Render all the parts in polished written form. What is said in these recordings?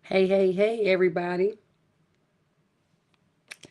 Hey, everybody.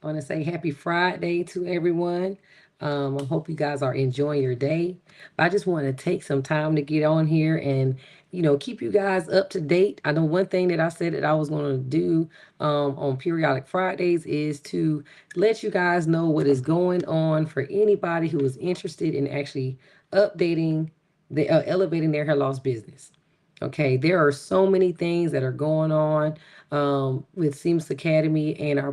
I want to say happy Friday to everyone. I hope you guys are enjoying your day. But I just want to take some time to get on here and, keep you guys up to date. I know one thing that I said that I was going to do on periodic Fridays is to let you guys know what is going on for anybody who is interested in actually updating, elevating their hair loss business. Okay, there are so many things that are going on with Seamless Academy and our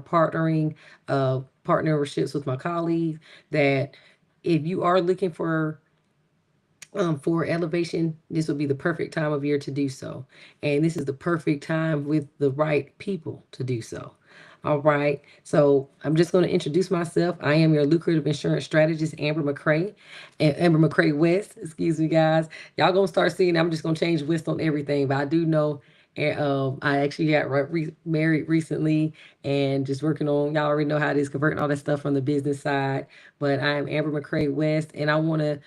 partnerships with my colleagues. That if you are looking for elevation, this would be the perfect time of year to do so. And this is the perfect time with the right people to do so. All right. So I'm just going to introduce myself. I am your lucrative insurance strategist, Amber McCray West. Excuse me, guys. Y'all gonna start seeing. I'm just gonna change West on everything, but I do know. And I actually got married recently, and just working on. Y'all already know how it is converting all that stuff from the business side. But I am Amber McCray West, and I want to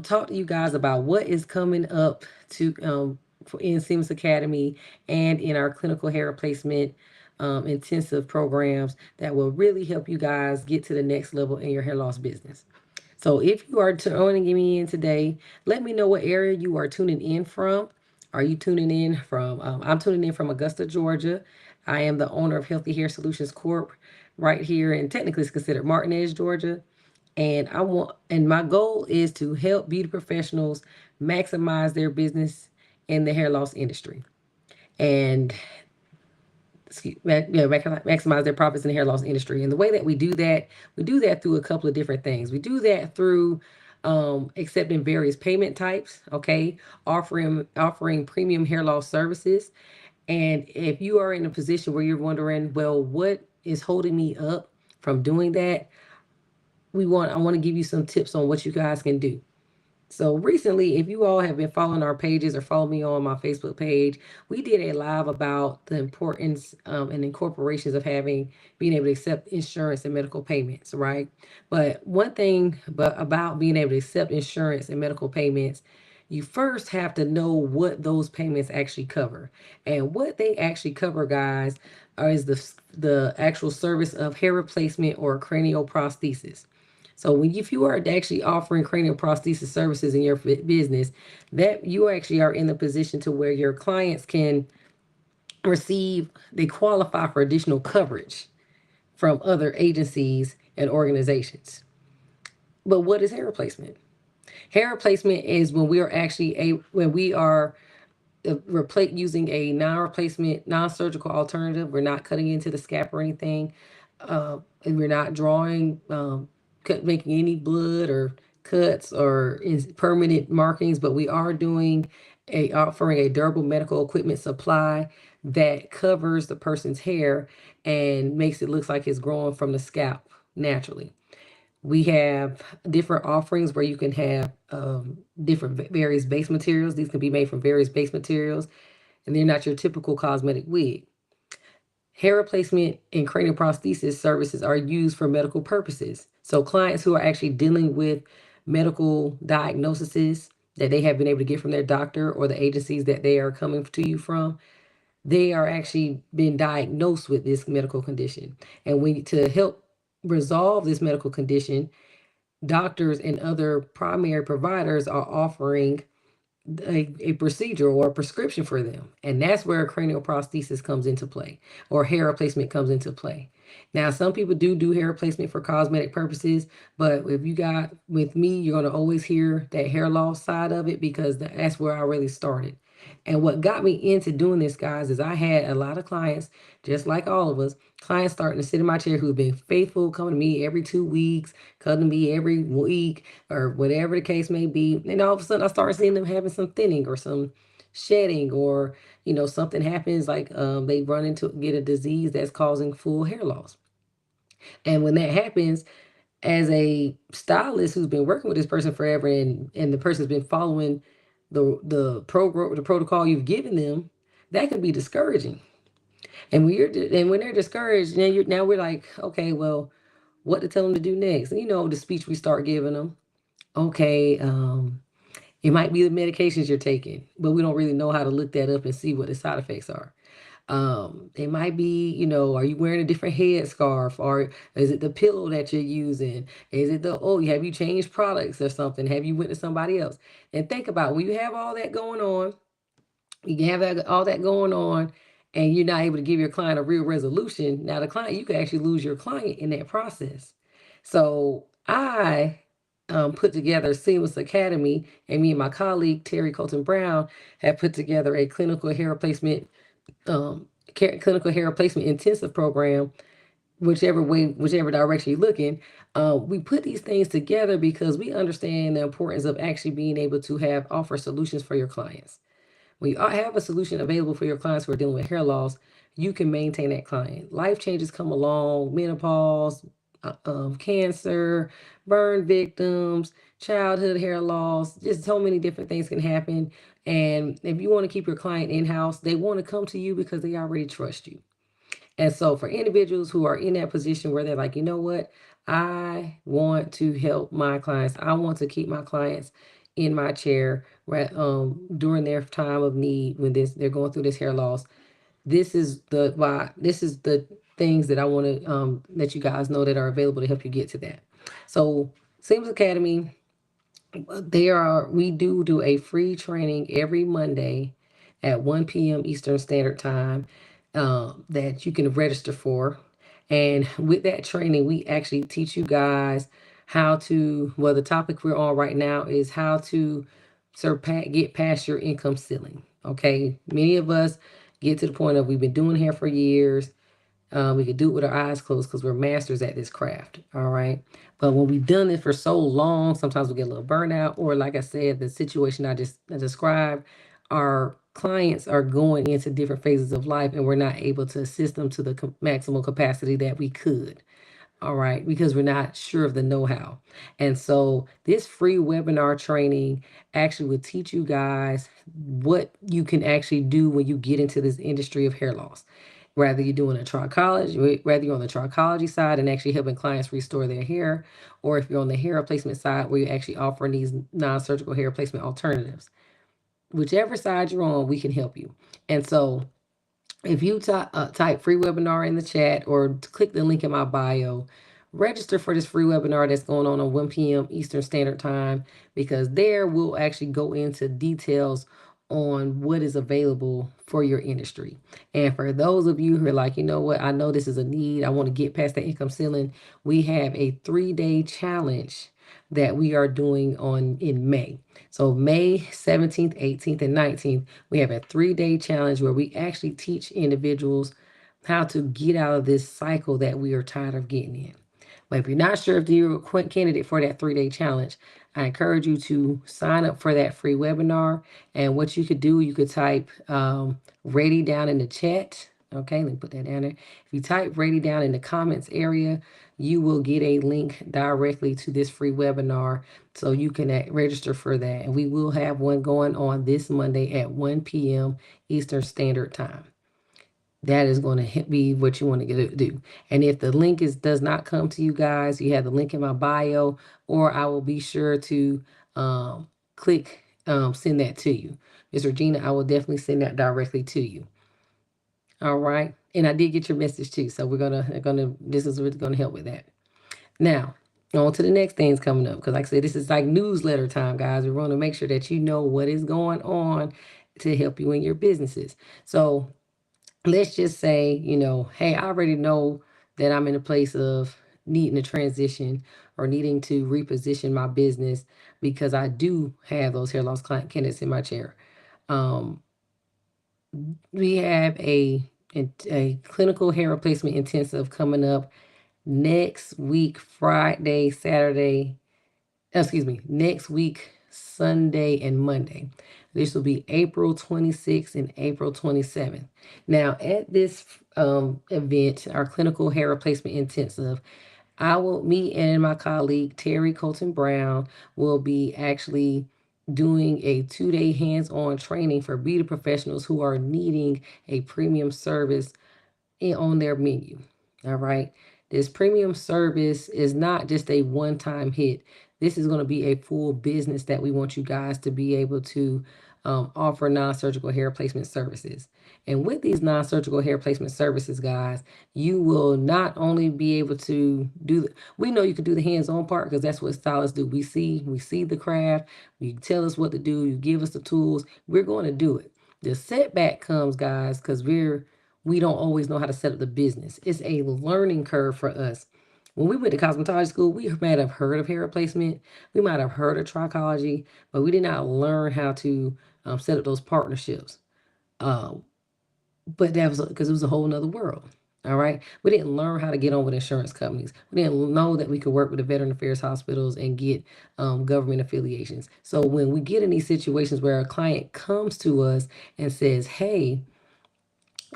talk to you guys about what is coming up to in Sims Academy and in our clinical hair replacement intensive programs that will really help you guys get to the next level in your hair loss business. So if you are tuning me in today, let me know what area you are tuning in from. Are you tuning in from? I'm tuning in from Augusta, Georgia. I am the owner of Healthy Hair Solutions Corp. Right here, and technically it's considered Martinez, Georgia. And my goal is to help beauty professionals maximize their business in the hair loss industry. And maximize their profits in the hair loss industry. And the way that we do that through a couple of different things. We do that through accepting various payment types, okay, offering premium hair loss services. And if you are in a position where you're wondering, well, what is holding me up from doing that? I want to give you some tips on what you guys can do. So recently, if you all have been following our pages or follow me on my Facebook page, we did a live about the importance and incorporations of being able to accept insurance and medical payments, right? But one thing about being able to accept insurance and medical payments, you first have to know what those payments actually cover. And what they actually cover, guys, is the actual service of hair replacement or cranial prosthesis. So if you are actually offering cranial prosthesis services in your business, that you actually are in the position to where your clients can they qualify for additional coverage from other agencies and organizations. But what is hair replacement? Hair replacement is when we are replace using a non-replacement, non-surgical alternative. We're not cutting into the scalp or anything, and we're not making any blood or cuts or permanent markings. But we are offering a durable medical equipment supply that covers the person's hair and makes it look like it's growing from the scalp naturally. We have different offerings where you can have different various base materials. These can be made from various base materials, and they're not your typical cosmetic wig. Hair replacement and cranial prosthesis services are used for medical purposes. So clients who are actually dealing with medical diagnoses that they have been able to get from their doctor or the agencies that they are coming to you from, they are actually been diagnosed with this medical condition. And to help resolve this medical condition, doctors and other primary providers are offering a procedure or a prescription for them. And that's where cranial prosthesis comes into play or hair replacement comes into play. Now, some people do hair replacement for cosmetic purposes, but if you got with me, you're going to always hear that hair loss side of it because that's where I really started. And what got me into doing this, guys, is I had a lot of clients, just like all of us, clients starting to sit in my chair who've been faithful, coming to me every 2 weeks, coming to me every week, or whatever the case may be. And all of a sudden, I started seeing them having some thinning or some shedding, or something happens like they run into get a disease that's causing full hair loss. And when that happens, as a stylist who's been working with this person forever, and the person's been following the protocol you've given them, that can be discouraging. And when they're discouraged, now we're like, okay, well, what to tell them to do next? And the speech we start giving them. Okay, it might be the medications you're taking, but we don't really know how to look that up and see what the side effects are. It might be, are you wearing a different headscarf, or is it the pillow that you're using? Is it have you changed products or something? Have you went to somebody else? And think about when you have all that going on, you can have all that going on, and you're not able to give your client a real resolution. Now, the client, you could actually lose your client in that process. So I put together Seamless Academy, and me and my colleague Terry Colton Brown have put together a clinical hair replacement intensive program. Whichever direction you're looking, we put these things together because we understand the importance of actually being able to have offer solutions for your clients. When you have a solution available for your clients who are dealing with hair loss, you can maintain that client. Life changes come along, menopause, cancer, burn victims, childhood hair loss, just so many different things can happen. And if you want to keep your client in-house, they want to come to you because they already trust you. And so for individuals who are in that position where they're like, you know what, I want to help my clients. I want to keep my clients in my chair during their time of need when they're going through this hair loss. This is the things that I want to let you guys know that are available to help you get to that. So Seamless Academy, we do a free training every Monday at 1 p.m. Eastern Standard Time that you can register for. And with that training, we actually teach you guys the topic we're on right now is how to get past your income ceiling. Okay. Many of us get to the point of we've been doing hair for years. We could do it with our eyes closed because we're masters at this craft. All right. But when we've done it for so long, sometimes we get a little burnout, or like I said, the situation I described, our clients are going into different phases of life and we're not able to assist them to the maximum capacity that we could. All right, because we're not sure of the know-how. And so this free webinar training actually would teach you guys what you can actually do when you get into this industry of hair loss. Whether you're doing whether you're on the trichology side and actually helping clients restore their hair, or if you're on the hair replacement side where you're actually offering these non-surgical hair replacement alternatives. Whichever side you're on, we can help you. And so if you type free webinar in the chat or click the link in my bio, register for this free webinar that's going on 1 p.m. Eastern Standard Time, because there we'll actually go into details on what is available for your industry. And for those of you who are like, you know what, I know this is a need, I want to get past the income ceiling, we have a 3-day challenge that we are doing in May. So May 17th, 18th, and 19th, we have a 3-day challenge where we actually teach individuals how to get out of this cycle that we are tired of getting in. But if you're not sure if you're a candidate for that 3-day challenge, I encourage you to sign up for that free webinar. And what you could do, you could type ready down in the chat. Okay, let me put that down there. If you type ready down in the comments area, you will get a link directly to this free webinar so you can register for that. And we will have one going on this Monday at 1 p.m. Eastern Standard Time. That is going to be what you want to do. And if the link does not come to you guys, you have the link in my bio, or I will be sure to send that to you. Ms. Regina, I will definitely send that directly to you. All right. And I did get your message too. So this is really gonna help with that. Now, on to the next things coming up. Because like I said, this is like newsletter time, guys. We want to make sure that you know what is going on to help you in your businesses. So let's just say, hey, I already know that I'm in a place of needing to transition or needing to reposition my business because I do have those hair loss client candidates in my chair. We have a clinical hair replacement intensive coming up next week, next week, Sunday and Monday. This will be April 26th and April 27th. Now, at this event, our clinical hair replacement intensive, me and my colleague Terry Colton Brown will be actually doing a 2-day hands-on training for beauty professionals who are needing a premium service on their menu. All right. This premium service is not just a one-time hit. This is going to be a full business that we want you guys to be able to offer non-surgical hair replacement services. And with these non-surgical hair replacement services, guys, you will not only be able to do we know you can do the hands-on part because that's what stylists do. We see the craft, you tell us what to do, you give us the tools, we're going to do it. The setback comes, guys, because we don't always know how to set up the business. It's a learning curve for us. When we went to cosmetology school, we might have heard of hair replacement, we might have heard of trichology, but we did not learn how to set up those partnerships. Um, but that was because it was a whole nother world. All right. We didn't learn how to get on with insurance companies. We didn't know that we could work with the veteran affairs hospitals and get government affiliations. So when we get in these situations where a client comes to us and says, hey,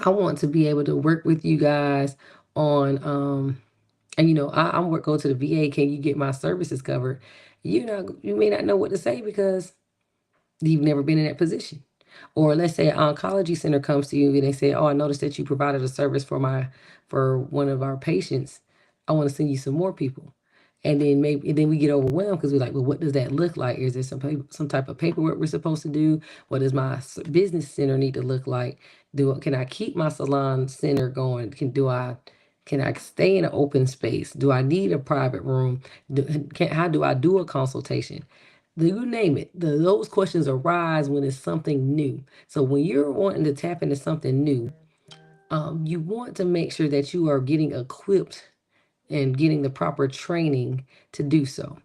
I want to be able to work with you guys on, and I'm go to the VA. Can you get my services covered? You may not know what to say because you've never been in that position. Or let's say an oncology center comes to you and they say, "Oh, I noticed that you provided a service for one of our patients. I want to send you some more people." And then we get overwhelmed because we're like, "Well, what does that look like? Is there some type of paperwork we're supposed to do? What does my business center need to look like? Can I keep my salon center going? Can I stay in an open space? Do I need a private room? How do I do a consultation? You name it. Those questions arise when it's something new. So when you're wanting to tap into something new, you want to make sure that you are getting equipped and getting the proper training to do so.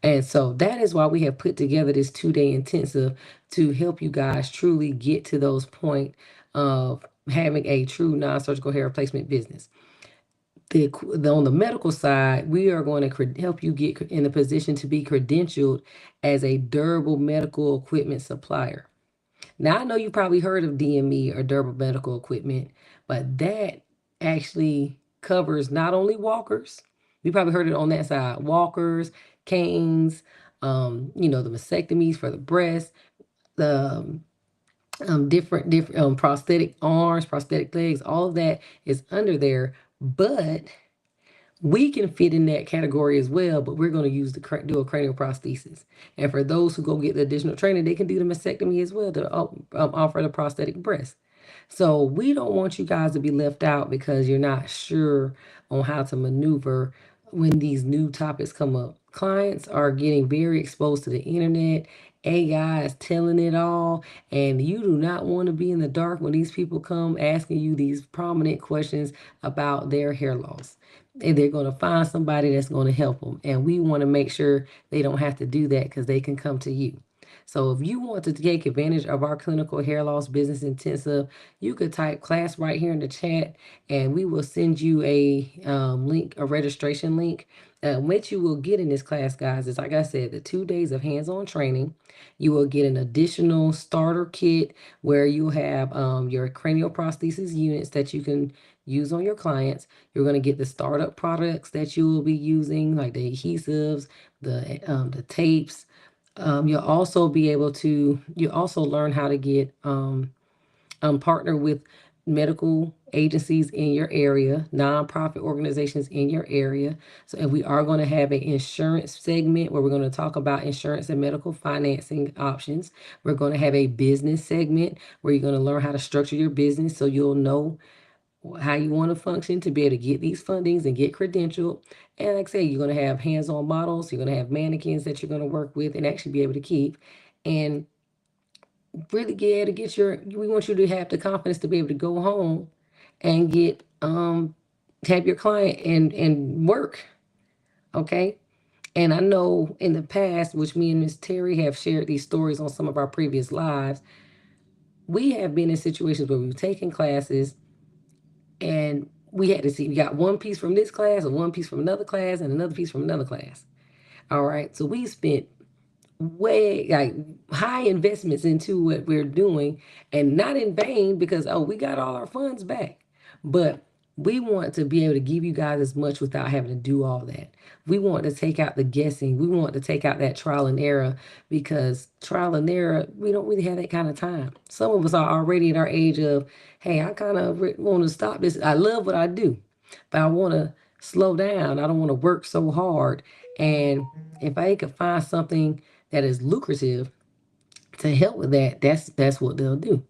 And so that is why we have put together this 2-day intensive to help you guys truly get to those point of having a true non-surgical hair replacement business. On the medical side, we are going to help you get in a position to be credentialed as a durable medical equipment supplier. Now, I know you probably heard of DME or durable medical equipment, but that actually covers not only walkers, you probably heard it on that side, walkers, canes, the mastectomies for the breast, the different prosthetic arms, prosthetic legs, all of that is under there. But we can fit in that category as well, but we're going to do a cranial prosthesis. And for those who go get the additional training, they can do the mastectomy as well to offer the prosthetic breast. So we don't want you guys to be left out because you're not sure on how to maneuver when these new topics come up. Clients are getting very exposed to the internet. AI is telling it all, and you do not want to be in the dark when these people come asking you these prominent questions about their hair loss. And they're going to find somebody that's going to help them. And we want to make sure they don't have to do that because they can come to you. So if you want to take advantage of our clinical hair loss business intensive, you could type class right here in the chat and we will send you a link, a registration link. What you will get in this class, guys, is like I said, the 2 days of hands-on training. You will get an additional starter kit where you have your cranial prosthesis units that you can use on your clients. You're going to get the startup products that you will be using, like the adhesives, the tapes. You also learn how to get partner with medical agencies in your area, nonprofit organizations in your area. So, and we are going to have an insurance segment where we're going to talk about insurance and medical financing options. We're going to have a business segment where you're going to learn how to structure your business so you'll know how you want to function to be able to get these fundings and get credentialed. And like I say, you're going to have hands-on models, you're going to have mannequins that you're going to work with and actually be able to keep. And really get able to we want you to have the confidence to be able to go home and have your client and work. Okay. And I know in the past, which me and Miss Terry have shared these stories on some of our previous lives, we have been in situations where we've taken classes and we had to see, we got one piece from this class and one piece from another class and another piece from another class. All right. So we spent way like high investments into what we're doing and not in vain because we got all our funds back. But we want to be able to give you guys as much without having to do all that. We want to take out the guessing. We want to take out that trial and error because trial and error, we don't really have that kind of time. Some of us are already at our age of, hey, I kind of want to stop this. I love what I do, but I want to slow down. I don't want to work so hard. And if I could find something that is lucrative to help with that, that's what they'll do.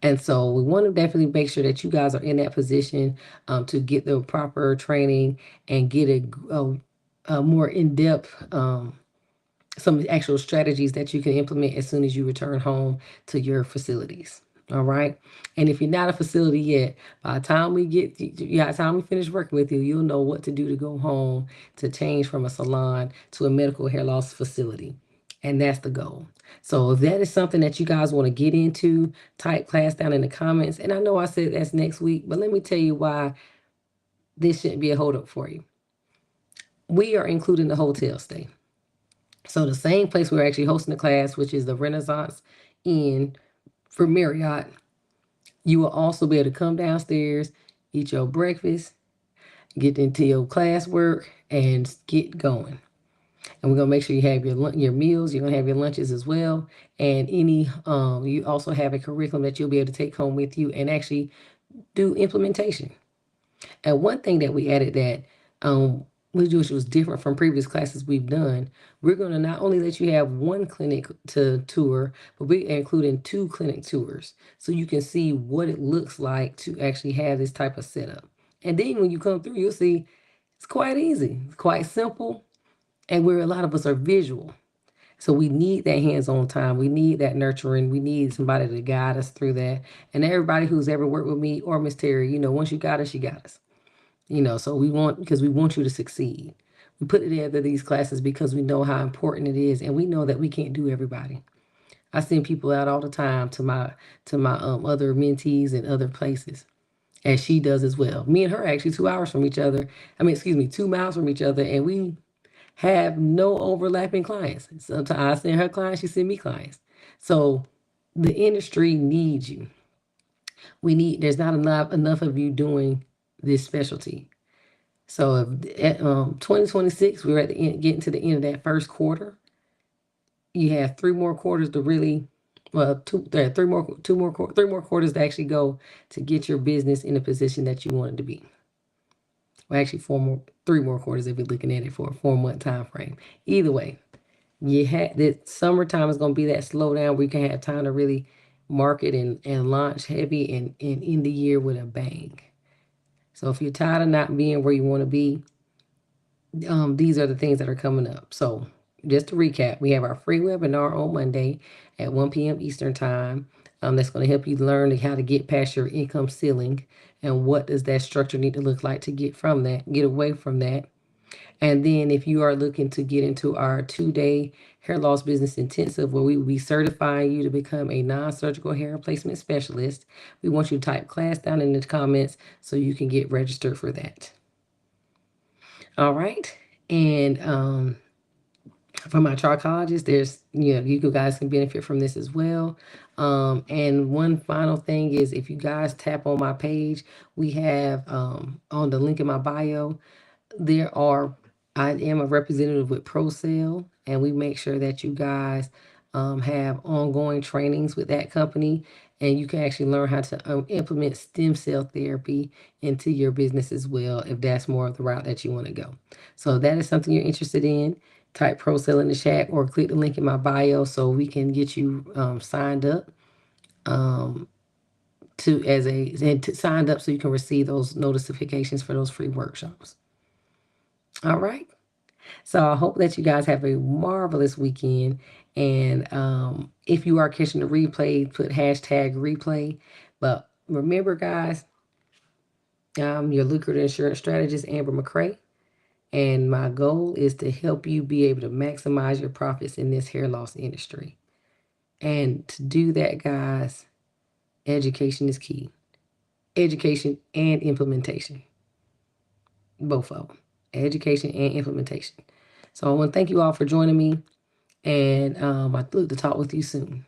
And so we want to definitely make sure that you guys are in that position to get the proper training and get a more in-depth some actual strategies that you can implement as soon as you return home to your facilities. All right. And if you're not a facility yet, by the time by the time we finish working with you, you'll know what to do to go home to change from a salon to a medical hair loss facility. And that's the goal. So if that is something that you guys want to get into, type class down in the comments. And I know I said that's next week, but let me tell you why this shouldn't be a holdup for you. We are including the hotel stay. So the same place we're actually hosting the class, which is the Renaissance Inn for Marriott, you will also be able to come downstairs, eat your breakfast, get into your classwork, and get going. And we're gonna make sure you have your meals. You're gonna have your lunches as well, and you also have a curriculum that you'll be able to take home with you and actually do implementation. And one thing that we added that which was different from previous classes we've done, we're going to not only let you have one clinic to tour, but we're including 2 clinic tours so you can see what it looks like to actually have this type of setup. And then when you come through, you'll see it's quite easy, it's quite simple, and where a lot of us are visual. So we need that hands-on time. We need that nurturing. We need somebody to guide us through that. And everybody who's ever worked with me or Miss Terry, once you got us, you got us. So because we want you to succeed. We put together these classes because we know how important it is, and we know that we can't do everybody. I send people out all the time to my other mentees and other places, as she does as well. Me and her are actually 2 hours from each other. I mean, excuse me, 2 miles from each other, and we have no overlapping clients. Sometimes I send her clients, she send me clients. So the industry needs you. There's not enough of you doing this specialty. So if at 2026, we're at the end, getting to the end of that first quarter. You have 3 more quarters to really, well, there are 3 more quarters to actually go to get your business in a position that you want it to be. Well, actually, 3 more quarters if you're looking at it for a 4-month time frame. Either way, that summertime is going to be that slowdown where you can have time to really market and launch heavy and end the year with a bang. So if you're tired of not being where you want to be, these are the things that are coming up. So just to recap, we have our free webinar on Monday at 1 p.m. Eastern Time. That's going to help you learn how to get past your income ceiling and what does that structure need to look like to get away from that. And then if you are looking to get into our 2-day hair loss business intensive, where we will be certifying you to become a non-surgical hair replacement specialist, we want you to type class down in the comments so you can get registered for that. All right. And for my trichologists, you guys can benefit from this as well. And one final thing is, if you guys tap on my page, we have on the link in my bio, I am a representative with ProCell, and we make sure that you guys have ongoing trainings with that company, and you can actually learn how to implement stem cell therapy into your business as well, if that's more of the route that you want to go. So if that is something you're interested in, type ProCell in the chat or click the link in my bio so we can get you signed up signed up so you can receive those notifications for those free workshops. All right. So I hope that you guys have a marvelous weekend. And if you are catching the replay, put hashtag replay. But remember, guys, I'm your lucrative insurance strategist, Amber McCray. And my goal is to help you be able to maximize your profits in this hair loss industry. And to do that, guys, education is key. Education and implementation. Both of them. Education and implementation. So I want to thank you all for joining me. And I look to talk with you soon.